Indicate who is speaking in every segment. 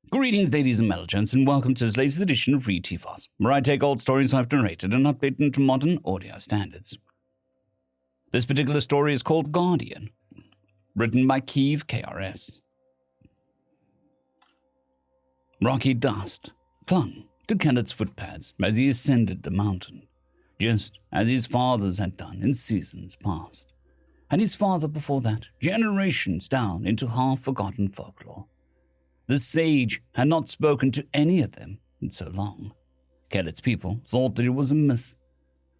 Speaker 1: Greetings, ladies and melogents, and welcome to this latest edition of Read TFOS, where I take old stories I've narrated and update them to modern audio standards. This particular story is called Guardian, written by KieveKRS. Rocky dust clung to Kenneth's footpads as he ascended the mountain, just as his fathers had done in seasons past, and his father before that, generations down into half-forgotten folklore. The sage had not spoken to any of them in so long. Kenneth's people thought that it was a myth,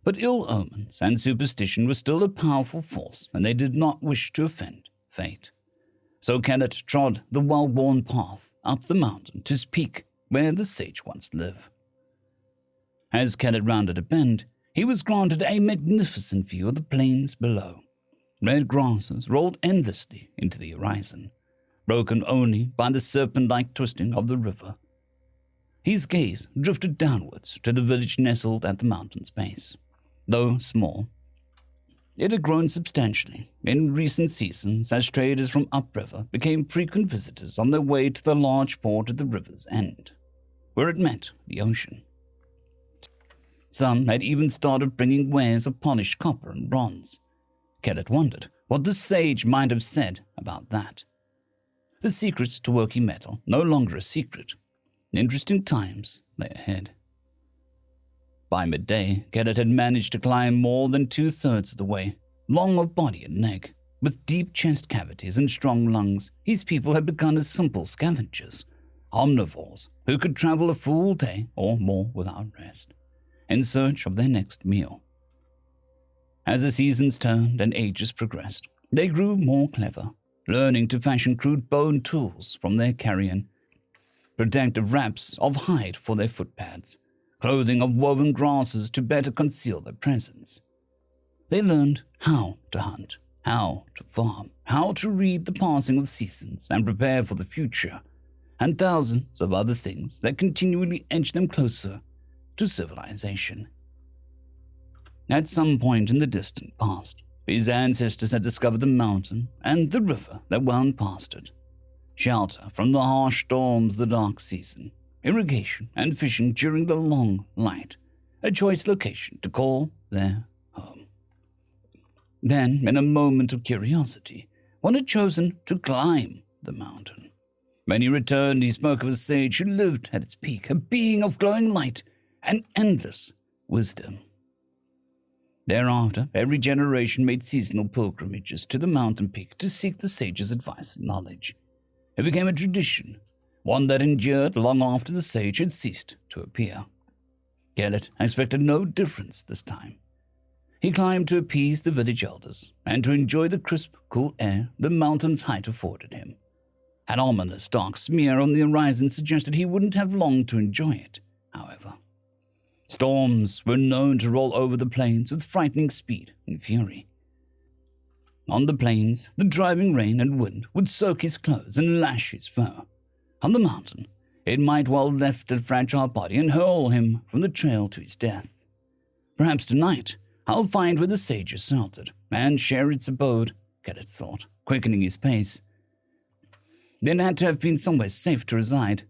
Speaker 1: but ill omens and superstition were still a powerful force, and they did not wish to offend fate. So Kenneth trod the well-worn path up the mountain to his peak where the sage once lived. As Kenneth rounded a bend, he was granted a magnificent view of the plains below. Red grasses rolled endlessly into the horizon, broken only by the serpent-like twisting of the river. His gaze drifted downwards to the village nestled at the mountain's base. Though small, it had grown substantially in recent seasons as traders from upriver became frequent visitors on their way to the large port at the river's end, where it met the ocean. Some had even started bringing wares of polished copper and bronze. Kenneth wondered what the sage might have said about that. The secrets to working metal no longer a secret. Interesting times lay ahead. By midday, Kenneth had managed to climb more than 2/3 of the way. Long of body and neck, with deep chest cavities and strong lungs, his people had begun as simple scavengers, omnivores who could travel a full day or more without rest, in search of their next meal. As the seasons turned and ages progressed, they grew more clever, learning to fashion crude bone tools from their carrion, protective wraps of hide for their footpads, clothing of woven grasses to better conceal their presence. They learned how to hunt, how to farm, how to read the passing of seasons and prepare for the future, and thousands of other things that continually edged them closer to civilization. At some point in the distant past, his ancestors had discovered the mountain and the river that wound past it, shelter from the harsh storms of the dark season, irrigation and fishing during the long light, a choice location to call their home. Then, in a moment of curiosity, one had chosen to climb the mountain. When he returned, he spoke of a sage who lived at its peak, a being of glowing light and endless wisdom. Thereafter, every generation made seasonal pilgrimages to the mountain peak to seek the sage's advice and knowledge. It became a tradition, one that endured long after the sage had ceased to appear. Kenneth expected no difference this time. He climbed to appease the village elders and to enjoy the crisp, cool air the mountain's height afforded him. An ominous dark smear on the horizon suggested he wouldn't have long to enjoy it, however. Storms were known to roll over the plains with frightening speed and fury. On the plains, the driving rain and wind would soak his clothes and lash his fur. On the mountain, it might well lift a fragile body and hurl him from the trail to his death. Perhaps tonight, I'll find where the sage is sheltered and share its abode, Kenneth thought, quickening his pace. There had to have been somewhere safe to reside.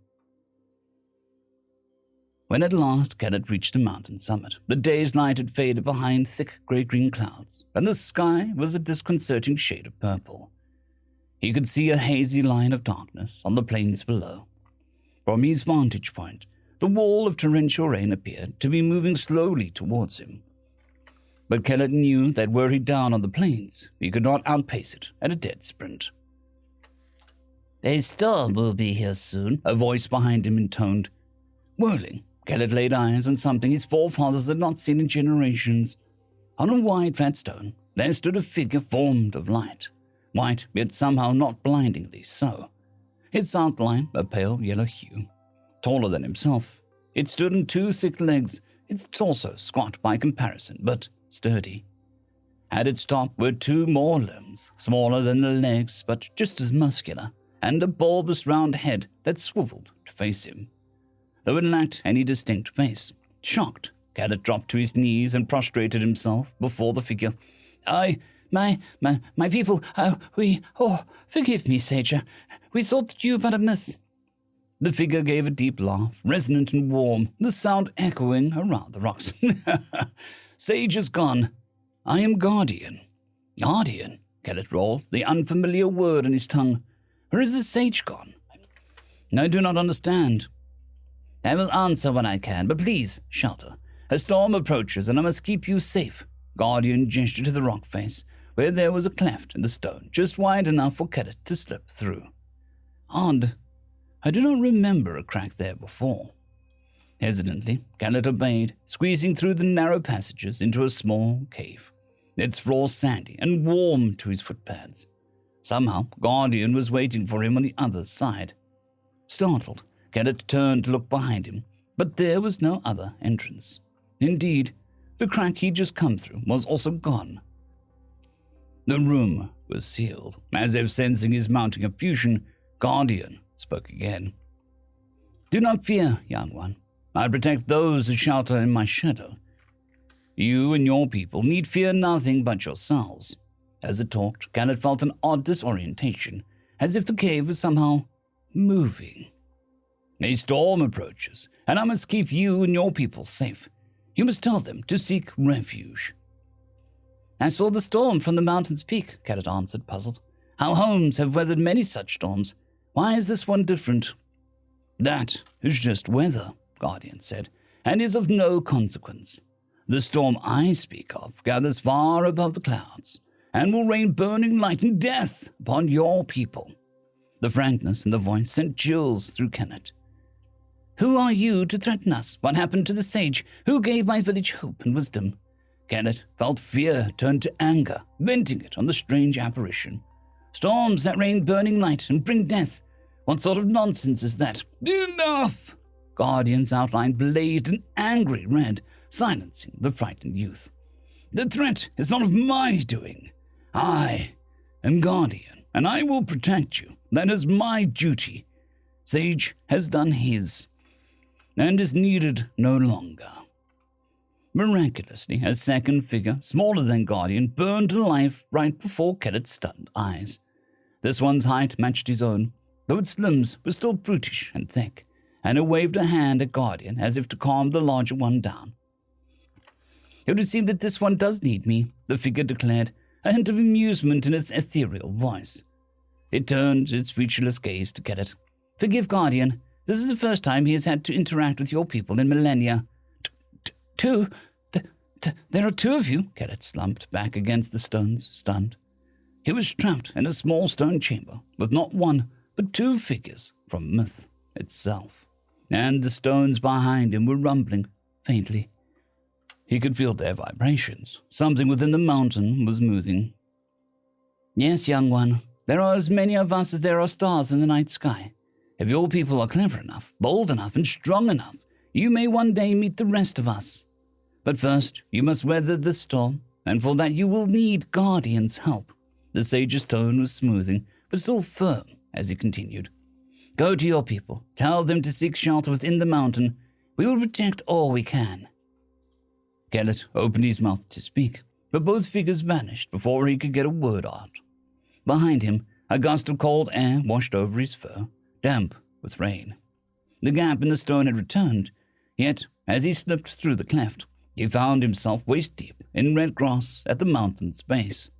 Speaker 1: When at last Kenneth reached the mountain summit, the day's light had faded behind thick grey-green clouds, and the sky was a disconcerting shade of purple. He could see a hazy line of darkness on the plains below. From his vantage point, the wall of torrential rain appeared to be moving slowly towards him. But Kenneth knew that were he down on the plains, he could not outpace it at a dead sprint. "A storm will be here soon," a voice behind him intoned. Whirling, Kenneth laid eyes on something his forefathers had not seen in generations. On a wide flat stone, there stood a figure formed of light, white yet somehow not blindingly so, its outline a pale yellow hue. Taller than himself, it stood on 2 thick legs, its torso squat by comparison, but sturdy. At its top were 2 more limbs, smaller than the legs but just as muscular, and a bulbous round head that swiveled to face him. Though it lacked any distinct face, shocked, Kenneth dropped to his knees and prostrated himself before the figure. My people, forgive me, Sager. We thought that you were but a myth." The figure gave a deep laugh, resonant and warm, the sound echoing around the rocks. Sage is gone. I am Guardian. Guardian? Kellett rolled, the unfamiliar word on his tongue. Where is the sage gone? I do not understand. I will answer when I can, but please, shelter. A storm approaches, and I must keep you safe. Guardian gestured to the rock face, where there was a cleft in the stone, just wide enough for Kellett to slip through. Odd. I do not remember a crack there before. Hesitantly, Kellett obeyed, squeezing through the narrow passages into a small cave, its floor sandy and warm to his footpads. Somehow, Guardian was waiting for him on the other side. Startled, Kellett turned to look behind him, but there was no other entrance. Indeed, the crack he'd just come through was also gone. The room was sealed. As if sensing his mounting effusion, Guardian spoke again. Do not fear, young one. I protect those who shelter in my shadow. You and your people need fear nothing but yourselves. As it talked, Kellett felt an odd disorientation, as if the cave was somehow moving. A storm approaches, and I must keep you and your people safe. You must tell them to seek refuge. I saw the storm from the mountain's peak, Kellett answered, puzzled. Our homes have weathered many such storms. Why is this one different? That is just weather, Guardian said, and is of no consequence. The storm I speak of gathers far above the clouds, and will rain burning light and death upon your people. The frankness in the voice sent chills through Kellett. Who are you to threaten us? What happened to the sage who gave my village hope and wisdom? Kellett felt fear turn to anger, venting it on the strange apparition. Storms that rain burning light and bring death. What sort of nonsense is that? Enough! Guardian's outline blazed an angry red, silencing the frightened youth. The threat is not of my doing. I am Guardian, and I will protect you. That is my duty. Sage has done his, and is needed no longer. Miraculously, a second figure, smaller than Guardian, burned to life right before Kellett's stunned eyes. This one's height matched his own, though its limbs were still brutish and thick, and it waved a hand at Guardian as if to calm the larger one down. It would seem that this one does need me, the figure declared, a hint of amusement in its ethereal voice. It turned its featureless gaze to Kellett. Forgive Guardian, this is the first time he has had to interact with your people in millennia. Two? There are two of you? Kellett slumped back against the stones, stunned. He was trapped in a small stone chamber with not one, but two figures from myth itself. And the stones behind him were rumbling faintly. He could feel their vibrations. Something within the mountain was moving. Yes, young one, there are as many of us as there are stars in the night sky. If your people are clever enough, bold enough, and strong enough, you may one day meet the rest of us. But first, you must weather this storm, and for that you will need Guardian's help. The sage's tone was smoothing, but still firm as he continued. Go to your people. Tell them to seek shelter within the mountain. We will protect all we can. Kellett opened his mouth to speak, but both figures vanished before he could get a word out. Behind him, a gust of cold air washed over his fur, damp with rain. The gap in the stone had returned, yet as he slipped through the cleft, he found himself waist-deep in red grass at the mountain's base.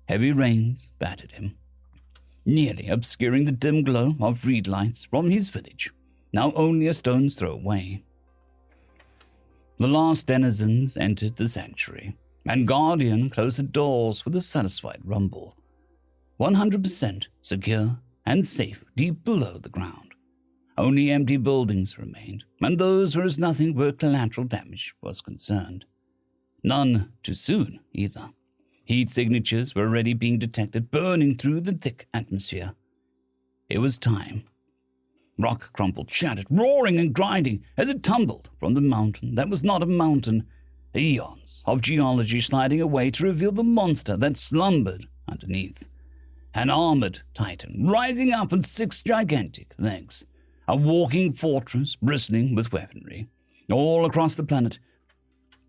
Speaker 1: Heavy rains battered him, nearly obscuring the dim glow of reed lights from his village, now only a stone's throw away. The last denizens entered the sanctuary, and Guardian closed the doors with a satisfied rumble. 100% secure and safe deep below the ground. Only empty buildings remained, and those were as nothing where collateral damage was concerned. None too soon, either. Heat signatures were already being detected, burning through the thick atmosphere. It was time. Rock crumpled, shattered, roaring and grinding as it tumbled from the mountain that was not a mountain, eons of geology sliding away to reveal the monster that slumbered underneath. An armored titan rising up on 6 gigantic legs, a walking fortress bristling with weaponry. All across the planet,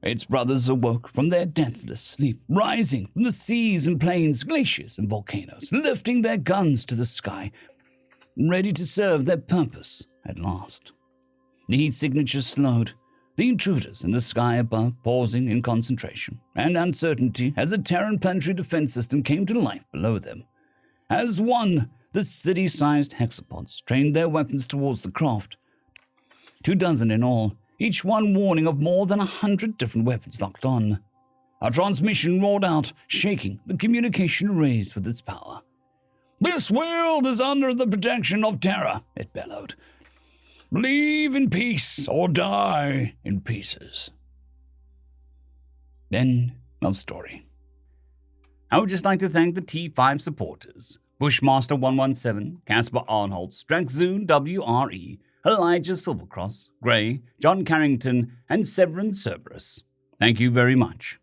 Speaker 1: its brothers awoke from their deathless sleep, rising from the seas and plains, glaciers and volcanoes, lifting their guns to the sky, ready to serve their purpose at last. The heat signature slowed, the intruders in the sky above pausing in concentration and uncertainty as the Terran planetary defense system came to life below them. As one, the city-sized hexapods trained their weapons towards the craft. 24 in all, each one warning of more than 100 different weapons locked on. A transmission roared out, shaking the communication arrays with its power. "This world is under the protection of Terra," it bellowed. "Believe in peace or die in pieces." End of story. I would just like to thank the T5 supporters: Bushmaster 117, Casper Arnholtz, Draxzoon WRE, Elijah Silvercross, Gray, John Carrington, and Severin Cerberus. Thank you very much.